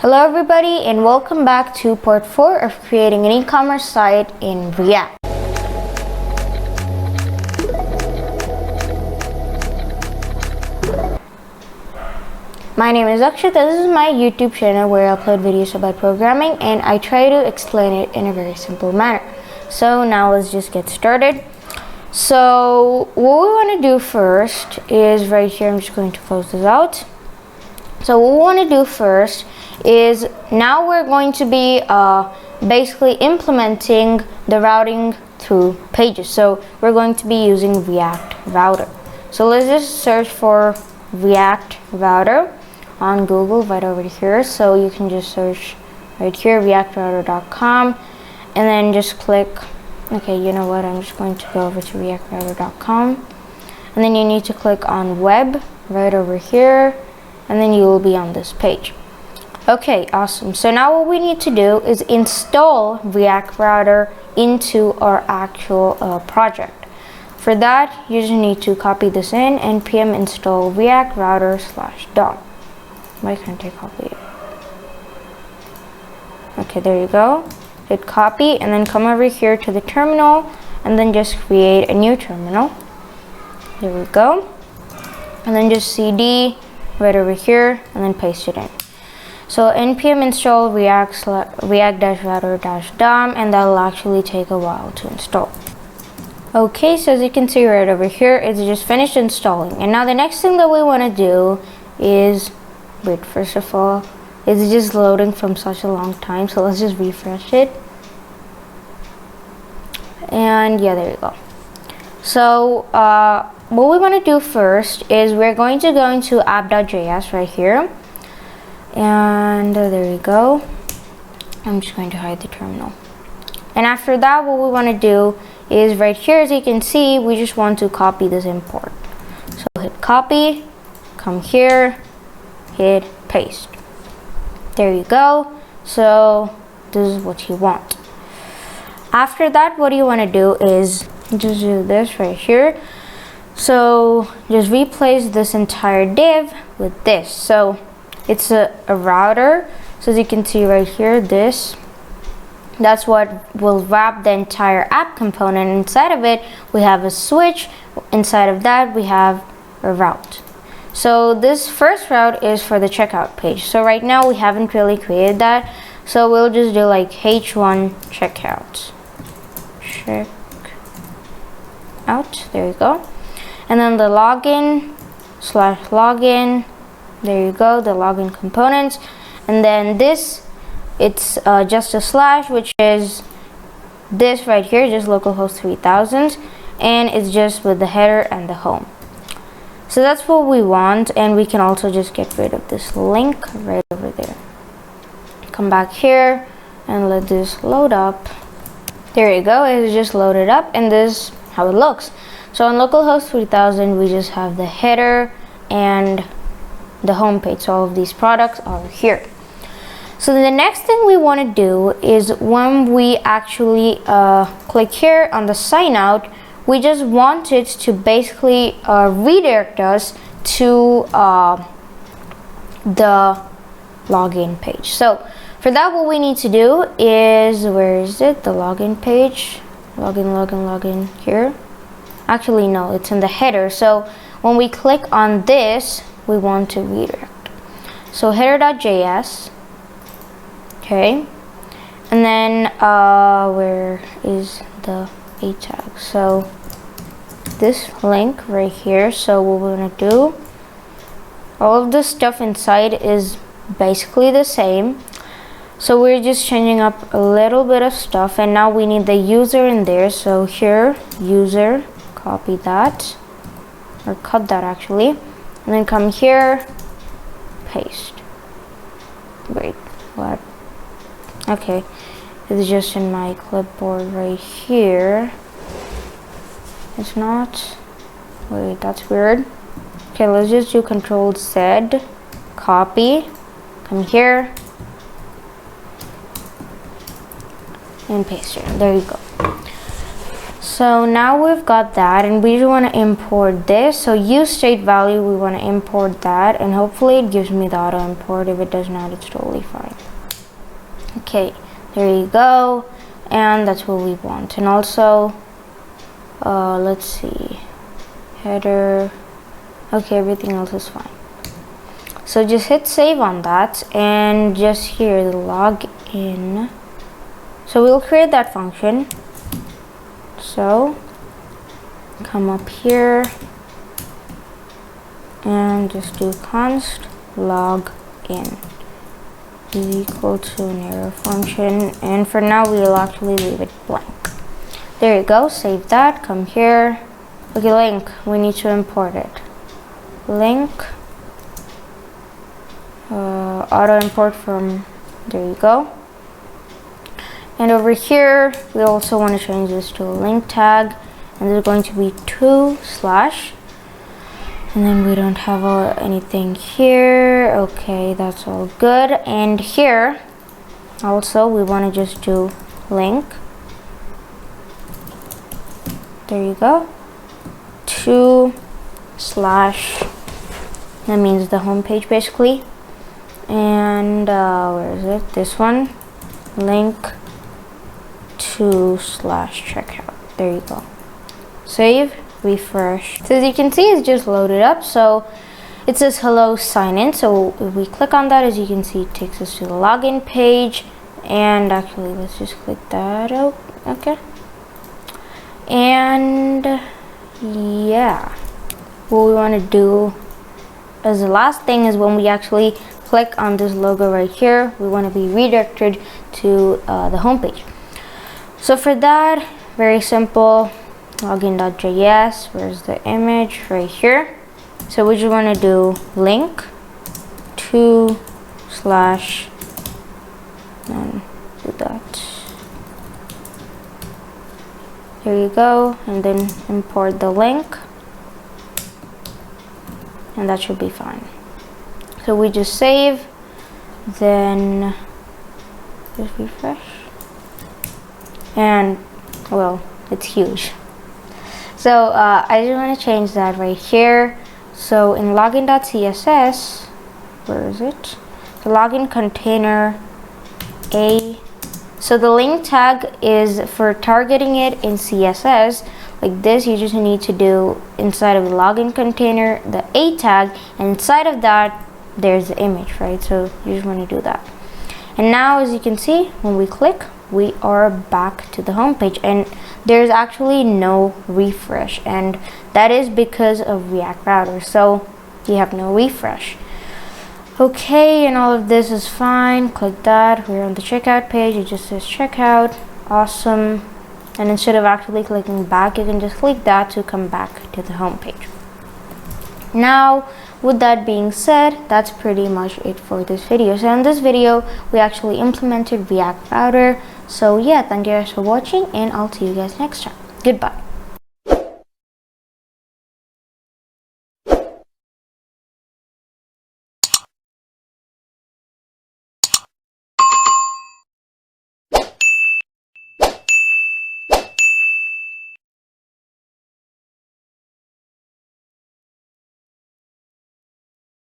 Hello everybody and welcome back to part 4 of creating an e-commerce site in React. My name is Akshat. This is my YouTube channel where I upload videos about programming and I try to explain it in a very simple manner. So now let's just get started. So what we want to do first is right here. I'm just going to close this out. So what we want to do first is now we're going to be basically implementing the routing through pages. So we're going to be using React Router. So let's just search for React Router on Google right over here. So you can just search right here, reactrouter.com, and then just click, okay, you know what, I'm just going to go over to reactrouter.com, and then you need to click on web right over here, and then you will be on this page. Okay, awesome. So now what we need to do is install React Router into our actual project. For that, you just need to copy this in npm install react router /dom. Why can't I copy it? Okay, there you go. Hit copy and then come over here to the terminal and then just create a new terminal. There we go. And then just cd right over here and then paste it in. So npm install react-router-dom, and that will actually take a while to install. Okay, so as you can see right over here, it's just finished installing. And now the next thing that we want to do is, wait, first of all, it's just loading from such a long time, so let's just refresh it. And yeah, there you go. So what we want to do first is we're going to go into app.js right here. And there you go. I'm just going to hide the terminal. And after that, what we want to do is right here, as you can see, we just want to copy this import. So hit copy, come here, hit paste. There you go. So this is what you want. After that, what you want to do is just do this right here. So just replace this entire div with this. So it's a router. So as you can see right here, that's what will wrap the entire app component. Inside of it, we have a switch. Inside of that, we have a route. So this first route is for the checkout page. So right now, we haven't really created that. So we'll just do like h1 checkout. Checkout, there you go. And then the login/login, there you go, the login components. And then this, it's just a slash, which is this right here, just localhost 3000, and it's just with the header and the home. So that's what we want, and we can also just get rid of this link right over there. Come back here and let this load up. There you go, it's just loaded up, and this is how it looks. So on localhost 3000, we just have the header and the home page. So all of these products are here. So the next thing we want to do is when we actually click here on the sign out, we just want it to basically redirect us to the login page. So for that, what we need to do is, where is it? The login page. Login here. Actually, no, it's in the header. So when we click on this, we want to redirect. So header.js. Okay, and then where is the a tag? So this link right here. So what we're gonna do, all of the stuff inside is basically the same. So we're just changing up a little bit of stuff, and now we need the user in there. So here, user, copy that, or cut that actually, and then come here, paste. Wait, what? Okay, it's just in my clipboard right here. It's not. Wait, that's weird. Okay, let's just do Control-Z, copy, come here, and paste it. There you go. So now we've got that, and we want to import this. So use state value, we want to import that, and hopefully it gives me the auto import. If it does not, it's totally fine. Okay, there you go, and that's what we want. And also let's see, header. Okay, everything else is fine. So just hit save on that, and just here the login. So we'll create that function. So come up here and just do const log in is equal to an arrow function, and for now we'll actually leave it blank. There you go, save that, come here. Okay, link, we need to import it. Link, auto import from, there you go. And over here, we also want to change this to a link tag, and there's going to be 2/, and then we don't have anything here. Okay, that's all good. And here, also, we want to just do link. There you go. 2/, that means the home page basically. And where is it? This one. Link to /checkout. There you go. Save, refresh. So as you can see, it's just loaded up. So it says hello, sign in. So if we click on that, as you can see, it takes us to the login page. And actually, let's just click that out. Okay. And yeah, what we want to do as the last thing is when we actually click on this logo right here, we want to be redirected to the home page. So for that, very simple, login.js, where's the image? Right here. So we just want to do link to / and do that. There you go, and then import the link, and that should be fine. So we just save, then just refresh. And well, it's huge. So I just want to change that right here. So in login.css, where is it? The login container A. So the link tag is for targeting it in CSS. Like this, you just need to do inside of the login container the A tag, and inside of that there's the image, right? So you just want to do that. And now, as you can see, when we click, we are back to the home page, and there's actually no refresh, and that is because of React Router. So you have no refresh. Okay, and all of this is fine. Click that. We're on the checkout page. It just says checkout. Awesome. And instead of actually clicking back, you can just click that to come back to the home page. Now, with that being said, that's pretty much it for this video. So in this video, we actually implemented React Router. So yeah, thank you guys for watching, and I'll see you guys next time. Goodbye.